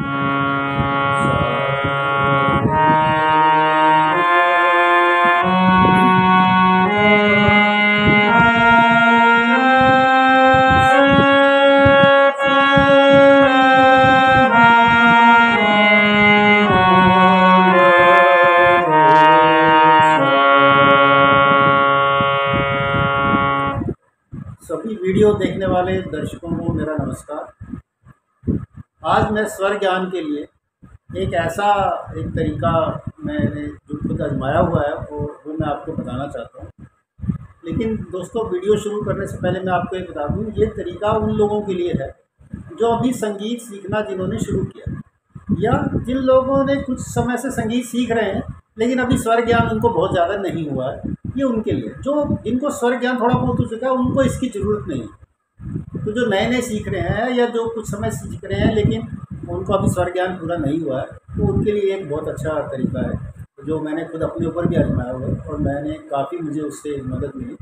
सभी वीडियो देखने वाले दर्शकों को मेरा नमस्कार। आज मैं स्वर ज्ञान के लिए एक ऐसा एक तरीका मैंने जो खुद आजमाया हुआ है वो मैं आपको बताना चाहता हूँ। लेकिन दोस्तों, वीडियो शुरू करने से पहले मैं आपको ये बता दूँ, ये तरीका उन लोगों के लिए है जो अभी संगीत सीखना जिन्होंने शुरू किया, या जिन लोगों ने कुछ समय से संगीत सीख रहे हैं लेकिन अभी स्वर ज्ञान उनको बहुत ज़्यादा नहीं हुआ है। ये उनके लिए, जो जिनको स्वर ज्ञान थोड़ा बहुत हो चुका है, उनको इसकी ज़रूरत नहीं है। तो जो नए नए सीख रहे हैं या जो कुछ समय सीख रहे हैं लेकिन उनको अभी स्वर ज्ञान पूरा नहीं हुआ है, तो उनके लिए एक बहुत अच्छा तरीका है जो मैंने खुद अपने ऊपर भी आजमाया हुआ है और मैंने काफ़ी मुझे उससे मदद मिली।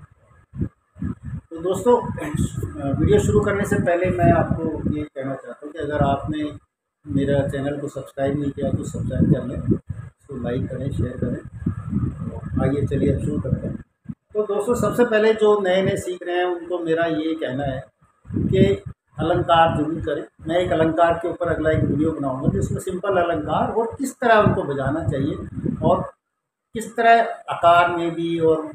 तो दोस्तों, वीडियो शुरू करने से पहले मैं आपको ये कहना चाहता हूँ कि अगर आपने मेरा चैनल को सब्सक्राइब नहीं किया तो सब्सक्राइब कर लें, इसको लाइक करें, शेयर करें। तो आइए चलिए अब शुरू करते हैं। तो दोस्तों, सबसे पहले जो नए नए सीख रहे हैं उनको मेरा ये कहना है कि अलंकार जरूर करें। मैं एक अलंकार के ऊपर अगला एक वीडियो बनाऊंगा जिसमें सिंपल अलंकार और किस तरह उनको बजाना चाहिए और किस तरह आकार में भी और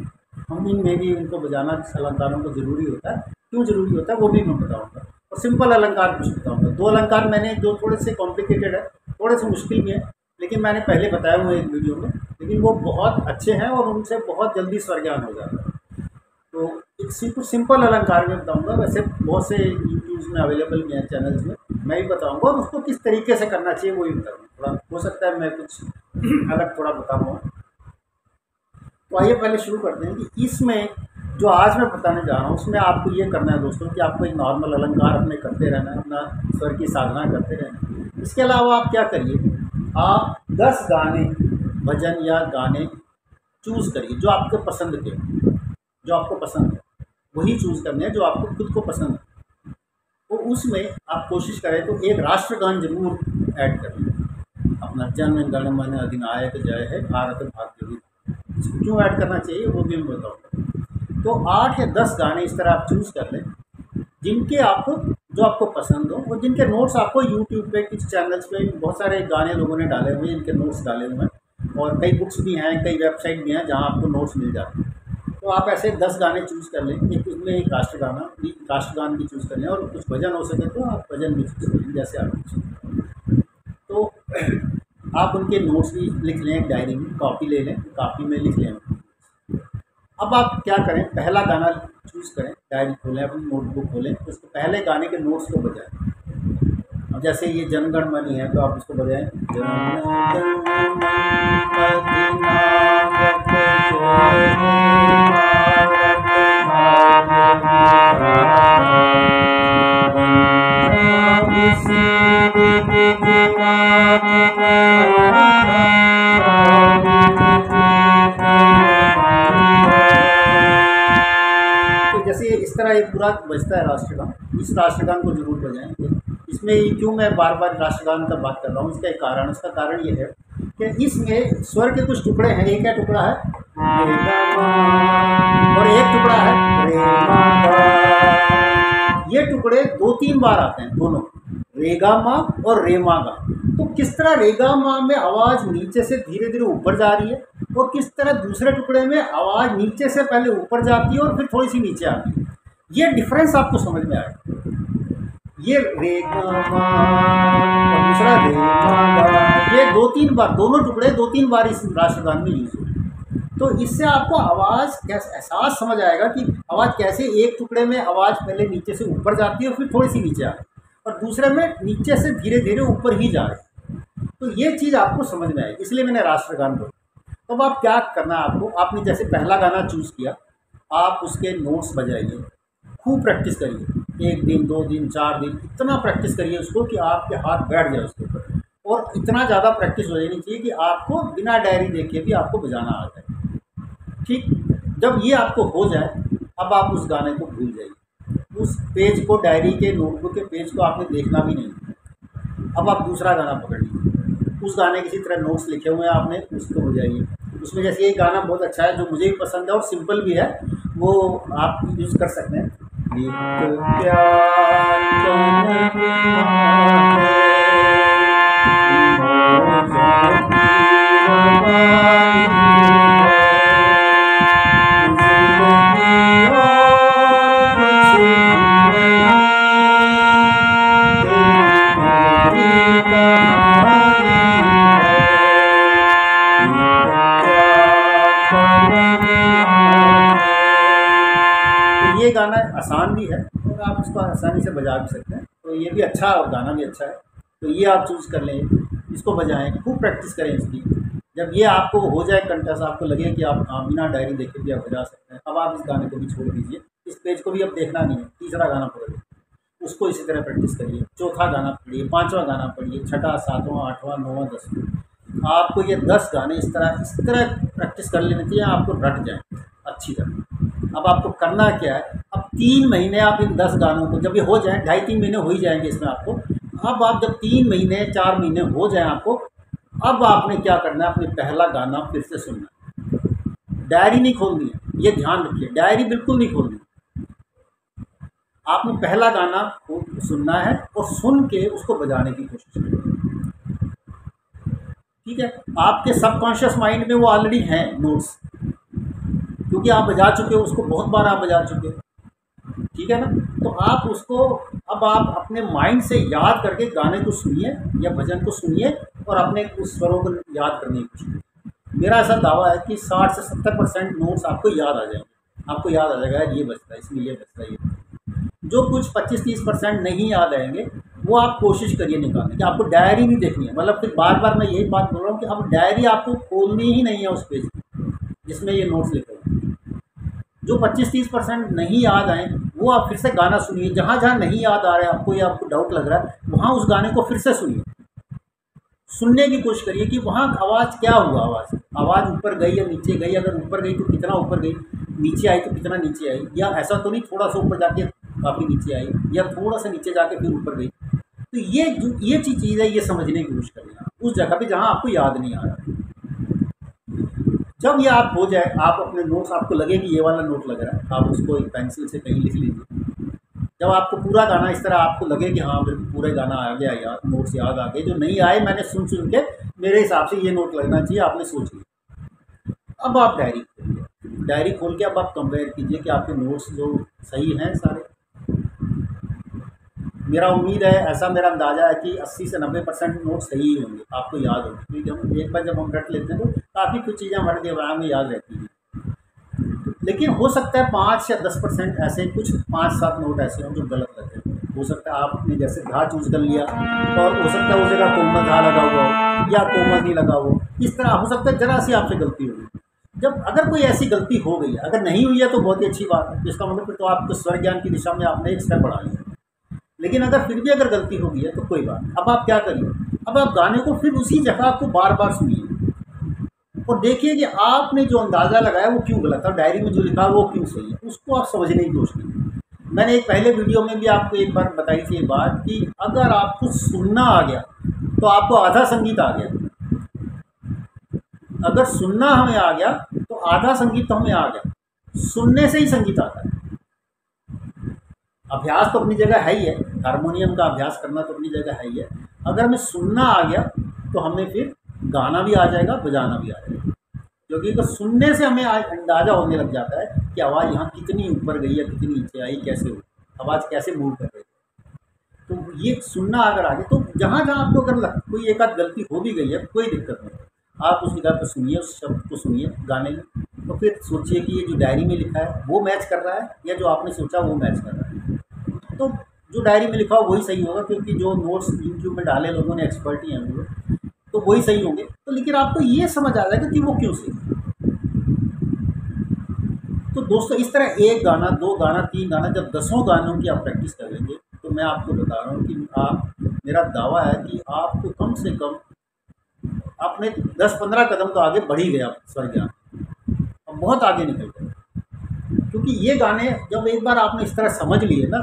हमिंग में भी उनको बजाना अलंकारों को ज़रूरी होता है, क्यों ज़रूरी होता है वो भी मैं बताऊंगा। और सिंपल अलंकार कुछ बताऊंगा। दो अलंकार मैंने जो थोड़े से कॉम्प्लिकेटेड है, थोड़े से मुश्किल भी है, लेकिन मैंने पहले बताया हुआ है एक वीडियो में, लेकिन वो बहुत अच्छे हैं और उनसे बहुत जल्दी स्वर ज्ञान हो जाता है। तो एक सिंपल अलंकार में बताऊंगा। वैसे बहुत से यूट्यूब में अवेलेबल भी हैं चैनल्स में, मैं भी बताऊंगा और उसको किस तरीके से करना चाहिए वो भी बताऊँगा। थोड़ा हो सकता है मैं कुछ अलग थोड़ा बताऊँगा। तो आइए पहले शुरू करते हैं कि इसमें जो आज मैं बताने जा रहा हूँ उसमें आपको ये करना है दोस्तों कि आपको एक नॉर्मल अलंकार अपने करते रहना है, अपना स्वर की साधना करते रहना है। इसके अलावा आप क्या करिए, आप 10 गाने, भजन या गाने चूज़ करिए जो आपके पसंद के, जो आपको पसंद है वही चूज़ करने हैं जो आपको खुद को पसंद है। तो उसमें आप कोशिश करें तो एक राष्ट्रगान जरूर ऐड करें। अपना जन गण मन अधिनायक जय है भारत भाग्य विधाता, इसको क्यों ऐड करना चाहिए वो भी मैं बताऊँगा। तो 8 या 10 गाने इस तरह आप चूज़ कर लें जिनके आपको, जो आपको पसंद हो और जिनके नोट्स आपको यूट्यूब पे कुछ चैनल्स पे बहुत सारे गाने लोगों ने डाले हुए हैं, इनके नोट्स डाले हुए हैं और कई बुक्स भी हैं, कई वेबसाइट भी हैं जहां आपको नोट्स मिल जाते हैं। तो आप ऐसे 10 गाने चूज़ कर लें। एक उसमें एक राष्ट्रगान भी चूज़ कर लें और कुछ भजन हो सके तो आप भजन भी चूज़ कर लें जैसे आप। तो आप उनके नोट्स भी लिख लें, एक डायरी में कॉपी ले लें, कॉपी में लिख लें। अब आप क्या करें, पहला गाना चूज़ करें, डायरी खोलें, अपनी नोटबुक खोलें, तो उसको पहले गाने के नोट्स को बजाएं। अब जैसे ये जनगण मन है तो आप इसको बजाएं, जैसे इस तरह ये पूरा बजता है राष्ट्रगान। इस राष्ट्रगान को जरूर बजाएं। इसमें क्यों मैं बार बार राष्ट्रगान का बात कर रहा हूँ, इसका एक कारण, इसका कारण ये है कि इसमें स्वर के कुछ टुकड़े हैं। एक क्या टुकड़ा है और एक टुकड़ा है रे मा। ये टुकड़े 2-3 बार आते हैं, दोनों रेगा मा और रेमा गा। तो किस तरह रेगा मा में आवाज़ नीचे से धीरे धीरे ऊपर जा रही है और किस तरह दूसरे टुकड़े में आवाज़ नीचे से पहले ऊपर जाती है और फिर थोड़ी सी नीचे आती है। ये डिफरेंस आपको समझ में आएगा। ये रेगा मा और दूसरा रेमा गा, ये 2-3 बार, दोनों टुकड़े 2-3 बार इस राष्ट्रगान में यूज हुए। तो इससे आपको आवाज़ कैसे एहसास समझ आएगा कि आवाज़ कैसे एक टुकड़े में आवाज़ पहले नीचे से ऊपर जाती है और फिर थोड़ी सी नीचे आती है और दूसरे में नीचे से धीरे धीरे ऊपर ही जा रही है। तो ये चीज़ आपको समझ में आएगी, इसलिए मैंने राष्ट्रगान बोला। तो अब आप क्या करना है, आपको, आपने जैसे पहला गाना चूज़ किया, आप उसके नोट्स बजाइए, खूब प्रैक्टिस करिए। 1 दिन, 2 दिन, 4 दिन, इतना प्रैक्टिस करिए उसको कि आपके हाथ बैठ जाए उसके ऊपर। और इतना ज़्यादा प्रैक्टिस हो जानी चाहिए कि आपको बिना डायरी देखे भी आपको बजाना आ जाए। ठीक, जब ये आपको हो जाए, अब आप उस गाने को भूल जाइए। उस पेज को, डायरी के, नोटबुक के पेज को आपने देखना भी नहीं। अब आप दूसरा गाना पकड़ लीजिए, उस गाने की इसी तरह नोट्स लिखे हुए हैं आपने, उसको बजाइए। उसमें जैसे ये गाना बहुत अच्छा है, जो मुझे भी पसंद है और सिंपल भी है, वो आप यूज़ कर सकते हैं। एक प्यार ये गाना आसान भी है और आप इसको आसानी से बजा भी सकते हैं, तो ये भी अच्छा है और गाना भी अच्छा है। तो ये आप चूज़ कर लें, इसको बजाएं, खूब प्रैक्टिस करें इसकी। जब ये आपको हो जाए कंठस्थ, आपको लगे कि आप बिना डायरी देखे भी आप बजा सकते हैं, अब आप इस गाने को भी छोड़ दीजिए, इस पेज को भी अब देखना नहीं है। तीसरा गाना पकड़िए, उसको इसी तरह प्रैक्टिस करिए। चौथा गाना पढ़िए, पाँचवा गाना पढ़िए, छठा, सातवां, आठवां, नौवां, 10वां। आपको ये 10 गाने इस तरह प्रैक्टिस कर लेने चाहिए, आपको रट जाए अच्छी तरह। अब आपको करना क्या है, अब 3 महीने आप इन 10 गानों को, जब ये हो जाए, 2.5-3 महीने हो ही जाएंगे इसमें आपको। अब आप जब 3 महीने 4 महीने हो जाए आपको, अब आपने क्या करना है, अपने पहला गाना फिर से सुनना है। डायरी नहीं खोलनी है, ये ध्यान रखिए, डायरी बिल्कुल नहीं खोलनी। आपने पहला गाना सुनना है और सुन के उसको बजाने की कोशिश करें, ठीक है। आपके सबकॉन्शियस माइंड में वो ऑलरेडी हैं नोट्स, क्योंकि आप बजा चुके हो उसको, बहुत बार आप बजा चुके हो, ठीक है ना। तो आप उसको, अब आप अपने माइंड से याद करके गाने को सुनिए या भजन को सुनिए और अपने उस स्वरों को याद करने की कोशिश करिए। मेरा ऐसा दावा है कि 60 से 70% नोट्स आपको याद आ जाएंगे, आपको याद आ जाएगा ये बजता है, इसमें ये बजता है। ये जो कुछ 25-30% नहीं याद आएंगे, वो आप कोशिश करिए निकालने की। आपको डायरी नहीं देखनी है, मतलब फिर बार बार मैं यही बात बोल रहा हूँ कि अब डायरी आपको खोलनी ही नहीं है उस पेज की जिसमें ये नोट्स लिखे हुए। जो 25-30% नहीं याद आए, वो आप फिर से गाना सुनिए। जहाँ जहाँ नहीं याद आ रहा है आपको या आपको डाउट लग रहा है, वहाँ उस गाने को फिर से सुनिए, सुनने की कोशिश करिए कि वहाँ आवाज़ क्या हुआ, आवाज़ ऊपर गई या नीचे गई, अगर ऊपर गई तो कितना ऊपर गई, नीचे आई तो कितना नीचे आई, या ऐसा तो नहीं थोड़ा सा ऊपर जाके काफ़ी नीचे आई, या थोड़ा सा नीचे जाके फिर ऊपर गई। तो ये चीज़ है, ये समझने की कोशिश करिए उस जगह पे जहाँ आपको याद नहीं आ रहा। जब ये आप हो जाए, आप अपने नोट्स, आपको लगे कि ये वाला नोट लग रहा है, आप उसको एक पेंसिल से कहीं लिख लीजिए। जब आपको पूरा गाना इस तरह आपको लगे कि हाँ बिल्कुल पूरे गाना आ गया, याद नोट्स याद आ गए, जो नहीं आए मैंने सुन के मेरे हिसाब से ये नोट लगना चाहिए, आपने सोच लिया। अब आप डायरी खोलिए, डायरी खोल के अब आप कंपेयर कीजिए कि आपके नोट्स जो सही हैं सारे। मेरा उम्मीद है, ऐसा मेरा अंदाज़ा है कि 80 से 90% नोट सही ही होंगे, आपको याद होंगे, क्योंकि हम एक बार जब हम रट लेते हैं तो काफ़ी कुछ चीज़ें हमारे दिमाग में याद रहती हैं। लेकिन हो सकता है 5 या 10% ऐसे, कुछ 5-7 नोट ऐसे हों जो गलत लगते हैं। हो सकता है आपने जैसे धा चूज कर लिया और हो सकता है उस जगह कोमल धा लगा हुआ हो या कोमल नहीं लगा हो, इस तरह हो सकता है जरा सी आपसे गलती होगी। जब अगर कोई ऐसी गलती हो गई है, अगर नहीं हुई है तो बहुत ही अच्छी बात है, जिसका मतलब तो आपको स्वर ज्ञान की दिशा में आपने एक स्टेप बढ़ा लिया। लेकिन अगर फिर भी अगर गलती हो गई है तो कोई बात, अब आप क्या करिए, अब आप गाने को फिर उसी जगह आपको बार बार सुनिए और देखिए कि आपने जो अंदाज़ा लगाया वो क्यों गलत है, डायरी में जो लिखा है वो क्यों सही है, उसको आप समझने की कोशिश कीजिए। मैंने एक पहले वीडियो में भी आपको एक बार बताई थी ये बात कि अगर आपको सुनना आ गया तो आपको आधा संगीत आ गया, अगर सुनना हमें आ गया तो आधा संगीत तो हमें आ गया, सुनने से ही संगीत आता है। अभ्यास तो अपनी जगह है ही है, हारमोनियम का अभ्यास करना तो अपनी जगह है ही है। अगर हमें सुनना आ गया तो हमें फिर गाना भी आ जाएगा, बजाना भी आ जाएगा, क्योंकि तो सुनने से हमें अंदाज़ा होने लग जाता है कि आवाज़ यहाँ कितनी ऊपर गई या कितनी नीचे आई, कैसे हुई, आवाज़ कैसे मूव कर रही है। तो ये सुनना अगर आ गया तो जहाँ जहाँ आपको अगर कोई एक आध गलती हो भी गई है, कोई दिक्कत नहीं, आप उस जगह पर सुनिए, उस शब्द को सुनिए गाने में, तो फिर सोचिए कि ये जो डायरी में लिखा है वो मैच कर रहा है या जो आपने सोचा वो मैच कर रहा है। तो जो डायरी में लिखा हो वही सही होगा, क्योंकि जो नोट्स यूट्यूब में डाले लोगों ने, एक्सपर्ट ही हैं वो, तो वही सही होंगे। तो लेकिन आपको ये समझ आ जाएगा कि वो क्यों सही है। तो दोस्तों इस तरह 1 गाना, 2 गाना, 3 गाना, जब 10 गानों की आप प्रैक्टिस करेंगे तो मैं आपको बता रहा हूँ कि आप, मेरा दावा है कि आपको कम से कम आपने 10-15 कदम तो आगे बढ़ ही गया स्वर ज्ञान, अब बहुत आगे निकल गए। क्योंकि ये गाने जब एक बार आपने इस तरह समझ लिए ना,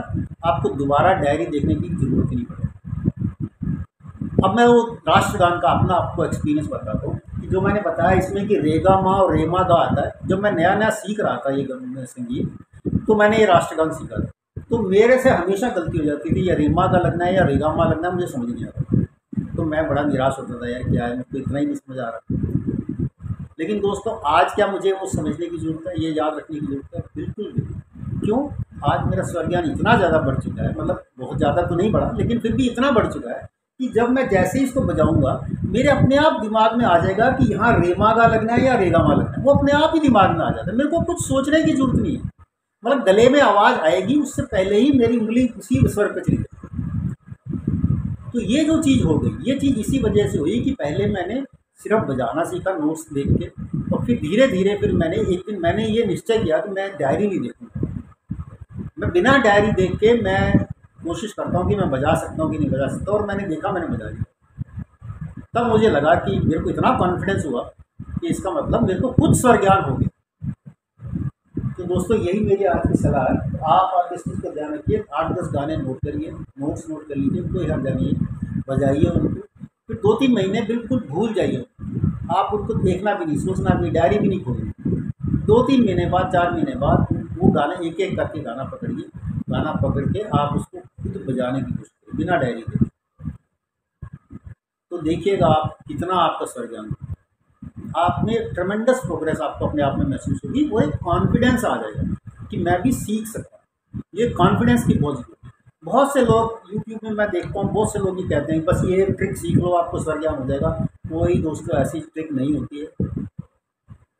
आपको दोबारा डायरी देखने की ज़रूरत ही नहीं पड़ेगी। अब मैं वो राष्ट्रगान का अपना आपको एक्सपीरियंस बताता हूँ कि जो मैंने बताया इसमें कि रेगा माँ और रेमा गा आता है। जब मैं नया नया सीख रहा था ये संगीत, तो मैंने ये राष्ट्रगान सीखा था, तो मेरे से हमेशा गलती हो जाती थी, या रेमा गा लगना है या रेगा माँ लगना है, मुझे समझ नहीं आता। तो मैं बड़ा निराश होता था, यार क्या है, मुझको इतना ही नहीं समझ आ रहा। लेकिन दोस्तों आज क्या मुझे वो समझने की ज़रूरत है, ये याद रखने की ज़रूरत है? बिल्कुल भी। क्यों? आज मेरा स्वर ज्ञान इतना ज़्यादा बढ़ चुका है, मतलब बहुत ज़्यादा तो नहीं बढ़ा, लेकिन फिर भी इतना बढ़ चुका है कि जब मैं जैसे ही इसको बजाऊंगा, मेरे अपने आप दिमाग में आ जाएगा कि यहाँ रेमा गा लगना है या रेगा मा लगना है। वो अपने आप ही दिमाग में आ जाता है, मेरे को कुछ सोचने की जरूरत नहीं है। मतलब गले में आवाज़ आएगी, उससे पहले ही मेरी उंगली उसी स्वर पर चली जाएगी। तो ये जो चीज़ हो गई, ये चीज़ इसी वजह से हुई कि पहले मैंने सिर्फ बजाना सीखा नोट्स देख के, और फिर धीरे धीरे फिर मैंने एक दिन मैंने ये निश्चय किया कि मैं डायरी नहीं देखूँगा। मैं बिना डायरी देख के मैं कोशिश करता हूँ कि मैं बजा सकता हूँ कि नहीं बजा सकता, और मैंने देखा, मैंने बजा लिया। तब मुझे लगा कि मेरे को इतना कॉन्फिडेंस हुआ कि इसका मतलब मेरे को खुद स्वर ज्ञान हो गया। तो दोस्तों यही मेरी आज की सलाह है। तो आप इस चीज़ को ध्यान रखिए, 8-10 गाने नोट करिए, नोट्स नोट कर लीजिए, कोई हर्ज नहीं है, बजाइए उनको, फिर 2-3 महीने बिल्कुल भूल जाइए। आप उनको देखना भी नहीं, सोचना भी, डायरी भी नहीं खोलनी। 2-3 महीने बाद, 4 महीने बाद वो गाना एक एक करके गाना पकड़िए, गाना पकड़ के आप उसको खुद बजाने की कोशिश करिए बिना डायरी के। तो देखिएगा आप कितना आपका स्वर ज्ञान, आप में ट्रमेंडस प्रोग्रेस आपको अपने आप में महसूस होगी, और एक कॉन्फिडेंस आ जाएगा कि मैं भी सीख सकता हूँ। ये कॉन्फिडेंस की बहुत जरूरत है। बहुत से लोग यूट्यूब में मैं देखता हूँ, बहुत से लोग ये कहते हैं बस ये ट्रिक सीख लो आपको स्वर ज्ञान हो जाएगा। कोई दोस्तों ऐसी ट्रिक नहीं होती है।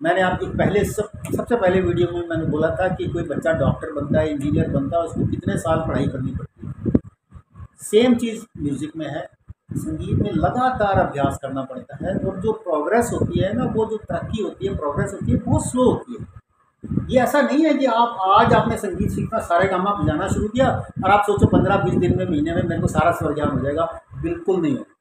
मैंने आपकी सबसे पहले वीडियो में मैंने बोला था कि कोई बच्चा डॉक्टर बनता है, इंजीनियर बनता है, उसको कितने साल पढ़ाई करनी पड़ती है। सेम चीज़ म्यूज़िक में है, संगीत में लगातार अभ्यास करना पड़ता है, और जो प्रोग्रेस होती है ना, वो जो तरक्की होती है, प्रोग्रेस होती है, बहुत स्लो होती है। ये ऐसा नहीं है कि आप आज आपने संगीत सीखना, सारे गामा बजाना शुरू किया और आप सोचो 15-20 दिन में, महीने में मेरे को सारा स्वर ज्ञान हो जाएगा। बिल्कुल नहीं होगा।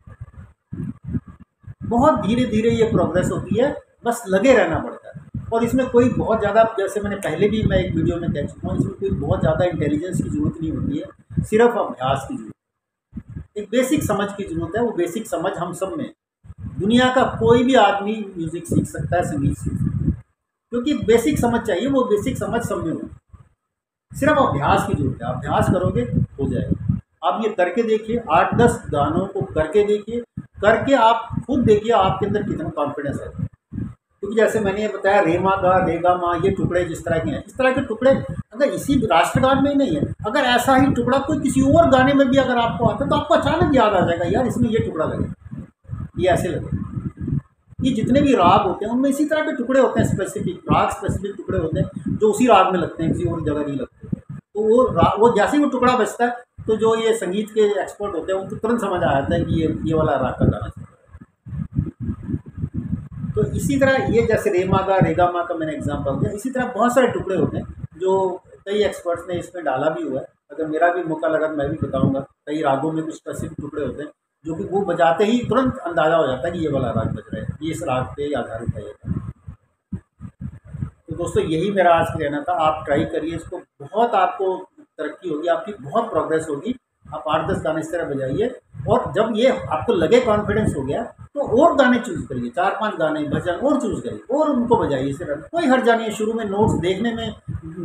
बहुत धीरे धीरे ये प्रोग्रेस होती है, बस लगे रहना पड़ता है। और इसमें कोई बहुत ज़्यादा, जैसे मैंने पहले भी मैं एक वीडियो में कह चुका हूँ, इसमें कोई बहुत ज़्यादा इंटेलिजेंस की ज़रूरत नहीं होती है, सिर्फ अभ्यास की ज़रूरत, एक बेसिक समझ की ज़रूरत है। वो बेसिक समझ हम सब में, दुनिया का कोई भी आदमी म्यूज़िक सीख सकता है, संगीत सीख सकता है, क्योंकि बेसिक समझ चाहिए। वो बेसिक समझ सब में हो, सिर्फ अभ्यास की जरूरत है। अभ्यास करोगे हो जाएगा। आप ये करके देखिए, 8-10 गानों को करके देखिए, करके आप खुद देखिए आपके अंदर कितना कॉन्फिडेंस है। क्योंकि जैसे मैंने ये बताया, रेमा गा, रेगा मा, ये टुकड़े जिस तरह के हैं, इस तरह के टुकड़े अगर इसी राष्ट्रगान में ही नहीं है, अगर ऐसा ही टुकड़ा कोई किसी और गाने में भी अगर आपको आता है, तो आपको अचानक याद आ जाएगा, यार इसमें ये टुकड़ा लगे, ये ऐसे लगे। ये जितने भी राग होते हैं उनमें इसी तरह के टुकड़े होते हैं, स्पेसिफिक राग, स्पेसिफिक टुकड़े होते हैं जो उसी राग में लगते हैं, किसी और जगह नहीं लगते। तो वो जैसे ही वो टुकड़ा बजता है, तो जो ये संगीत के एक्सपर्ट होते हैं उनको तुरंत समझ आ जाता है कि ये वाला राग का गाना चल रहा है। तो इसी तरह ये जैसे रेमा का, रेगा मा का मैंने एग्जाम्पल दिया, इसी तरह बहुत सारे टुकड़े होते हैं जो कई एक्सपर्ट्स ने इसमें डाला भी हुआ है। अगर मेरा भी मौका लगा तो मैं भी बताऊँगा। कई रागों में कुछ स्पेसिफिक टुकड़े होते हैं जो कि वो बजाते ही तुरंत अंदाज़ा हो जाता है कि ये वाला राग बज रहा है, ये इस राग पे आधारित है ये। तो दोस्तों यही मेरा आज का कहना था। आप ट्राई करिए इसको, बहुत आपको तरक्की होगी, आपकी बहुत प्रोग्रेस होगी। आप 8-10 गाने इस तरह बजाइए, और जब ये आपको लगे कॉन्फिडेंस हो गया, तो और गाने चूज़ करिए, 4-5 गाने भजन और चूज़ करिए, और उनको बजाइए। इस तरह कोई हर्जा नहीं है। शुरू में नोट्स देखने में,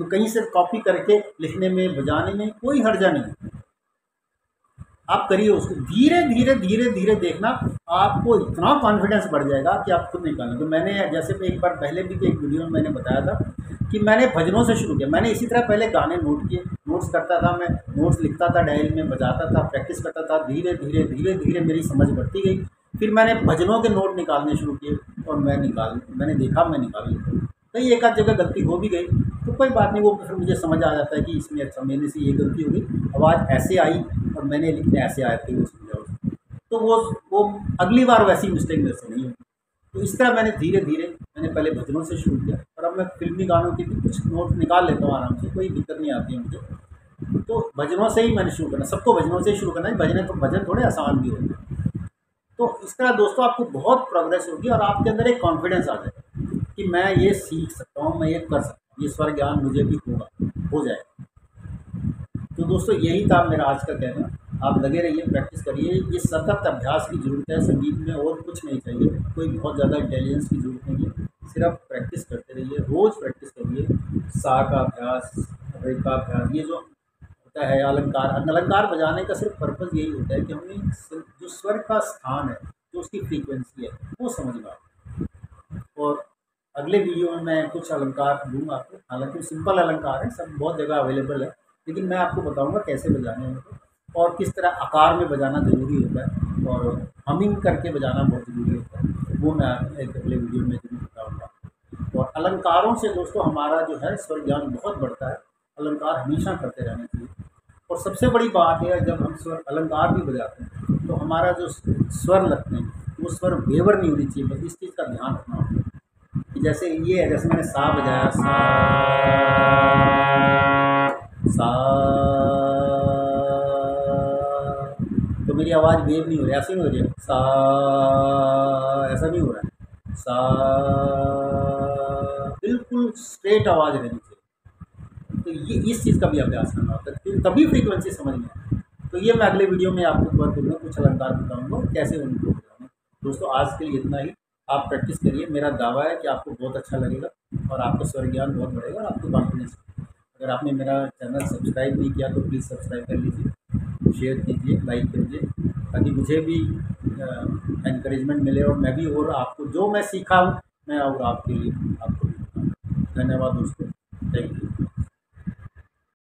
कहीं से कॉपी करके लिखने में, बजाने में कोई हर्जा नहीं है। आप करिए उसको, धीरे धीरे धीरे धीरे देखना, आपको इतना कॉन्फिडेंस बढ़ जाएगा कि आप खुद निकालें। तो मैंने जैसे एक बार पहले भी एक वीडियो में मैंने बताया था कि मैंने भजनों से शुरू किया। मैंने इसी तरह पहले गाने नोट किए, नोट्स करता था, मैं नोट्स लिखता था, डायरी में बजाता था, प्रैक्टिस करता था। धीरे धीरे धीरे धीरे मेरी समझ बढ़ती गई। फिर मैंने भजनों के नोट निकालने शुरू किए, और मैंने देखा, मैं निकाल लेता। कई एक आध जगह गलती हो भी गई, तो कोई बात नहीं, वो फिर मुझे समझ आ जाता है कि इसमें अच्छा मेरे से ये गलती हो गई, आवाज़ ऐसे आई और मैंने लिखने ऐसे आए थे, वो समझा उसको। तो वो अगली बार वैसी मिस्टेक मेरे से नहीं होगी। तो इस तरह मैंने धीरे धीरे, मैंने पहले भजनों से शुरू किया, और अब मैं फिल्मी गानों के भी कुछ नोट निकाल लेता हूँ आराम से, कोई दिक्कत नहीं आती है मुझे। तो भजनों से ही मैंने शुरू करना, सबको भजनों से ही शुरू करना है। भजन थोड़े आसान भी होते हैं। तो इस तरह दोस्तों आपको बहुत प्रोग्रेस होगी, और आपके अंदर एक कॉन्फिडेंस आ जाएगा कि मैं ये सीख सकता हूँ, मैं ये कर सकता हूँ, ये स्वर ज्ञान मुझे भी हो जाएगा। तो दोस्तों यही था मेरा आज का कहना। आप लगे रहिए, प्रैक्टिस करिए। ये सतत अभ्यास की ज़रूरत है संगीत में, और कुछ नहीं चाहिए। कोई बहुत ज़्यादा इंटेलिजेंस की ज़रूरत नहीं है, सिर्फ प्रैक्टिस करते रहिए, रोज़ प्रैक्टिस करिए। सा का अभ्यास, रे का अभ्यास, ये जो होता है अलंकार, अलंकार बजाने का सिर्फ पर्पज़ यही होता है कि हमें जो स्वर का स्थान है, जो उसकी फ्रीक्वेंसी है, वो समझ में आए। और अगले वीडियो में मैं कुछ अलंकार दूंगा आपको, हालांकि सिंपल अलंकार है, सब बहुत जगह अवेलेबल है, लेकिन मैं आपको बताऊंगा कैसे बजाने हैं उनको, और किस तरह आकार में बजाना ज़रूरी होता है, और हमिंग करके बजाना बहुत ज़रूरी होता है, वो मैं एक अगले वीडियो में ज़रूर बताऊँगा। और अलंकारों से दोस्तों हमारा जो है स्वर ज्ञान बहुत बढ़ता है। अलंकार हमेशा करते रहना चाहिए। और सबसे बड़ी बात है, जब हम स्वर अलंकार भी बजाते हैं तो हमारा जो स्वर लगते हैं वो स्वर वेवर नहीं होनी चाहिए, बस इस चीज़ का ध्यान रखना होगा कि जैसे ये है, जैसे मैंने सा बजाया, सा सा, तो मेरी आवाज़ वेव नहीं हो रही, ऐसे नहीं हो रही है, सा ऐसा नहीं हो रहा है, सा बिल्कुल स्ट्रेट आवाज़ रहनी चाहिए। तो ये इस चीज़ का भी अभ्यास करना होता है, फिर तभी फ्रीक्वेंसी समझ में आए। तो ये मैं अगले वीडियो में आपको कवर करूँगा, कुछ अलंकार बताऊँगा कैसे उनको बजाना। दोस्तों आज के लिए इतना ही। आप प्रैक्टिस करिए, मेरा दावा है कि आपको बहुत अच्छा लगेगा और आपका स्वर ज्ञान बहुत बढ़ेगा और आपको कॉन्फिडेंस। अगर आपने मेरा चैनल सब्सक्राइब नहीं किया तो प्लीज़ सब्सक्राइब कर लीजिए, शेयर कीजिए, लाइक कीजिए, ताकि मुझे भी एनकरेजमेंट मिले और मैं भी और आपको जो मैं सीखा हूँ मैं और आपके लिए आपको भी बताऊँ। धन्यवाद दोस्तों, थैंक यू।